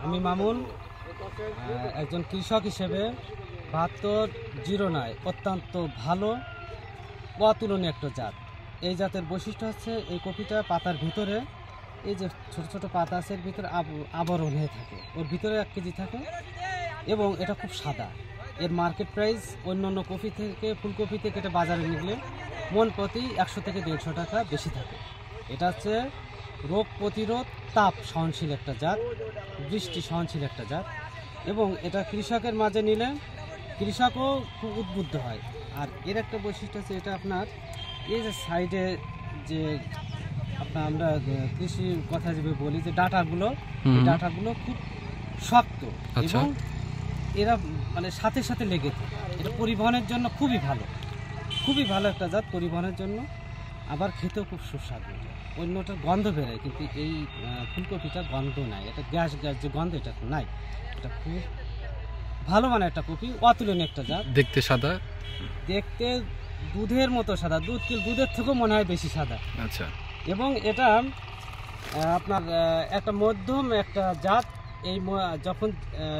আমি মামুন, একজন কৃষক হিসেবে 7209 অত্যন্ত ভালো অতুলনীয় একটা জাত। এই জাতের বৈশিষ্ট্য হচ্ছে এই কপিটা পাতার ভিতরে এই যে ছোট ছোট পাতা আছে এর ভিতরে আবরণ হয়ে থাকে, ওর ভিতরে 1 কেজি থাকে এবং এটা খুব সাদা। এর মার্কেট প্রাইস অন্যান্য কপি থেকে ফুলকপি থেকে এটা বাজারে নিলে মন প্রতি 100 থেকে 150 টাকা বেশি থাকে। এটা হচ্ছে রোগ প্রতিরোধ, তাপ সহনশীল একটা জাত, বৃষ্টি সহনশীল একটা জাত এবং এটা কৃষকের মাঝে নিলে কৃষকও খুব উদ্বুদ্ধ হয়। আর এর একটা বৈশিষ্ট্য হচ্ছে এটা আপনার এই যে সাইডে যে আমরা কৃষি কথা যেভাবে বলি যে ডাঁটাগুলো, এই ডাঁটাগুলো খুব শক্ত এবং এরা মানে সাথে সাথে লেগে থাকে। এটা পরিবহনের জন্য খুবই ভালো একটা জাত পরিবহনের জন্য, আবার খেতেও খুব সুস্বাদু। অন্যটার গন্ধ বেরোয় কিন্তু এই ফুলকপিটা গন্ধ নাই, এটা গ্যাস যে গন্ধ এটা নাই। এটা খুব ভালো মানে একটা কপি, অতুলনীয় একটা জাত। দেখতে সাদা, দেখতে দুধের মতো সাদা, দুধের থেকেও মনে হয় বেশি সাদা। আচ্ছা। এবং এটা আপনার একটা মধ্যম একটা জাত। এই যখন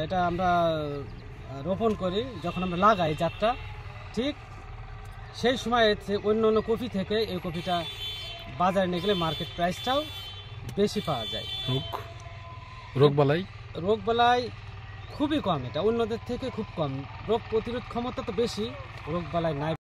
এটা আমরা রোপণ করি, যখন আমরা লাগাই জাতটা, ঠিক সেই সময় অন্য অন্য কপি থেকে এই কপিটা বাজারে নিয়ে গেলে মার্কেট প্রাইসটাও বেশি পাওয়া যায়। রোগ বালাই খুবই কম, এটা অন্যদের থেকে খুব কম। রোগ প্রতিরোধ ক্ষমতা তো বেশি, রোগ বালাই নাই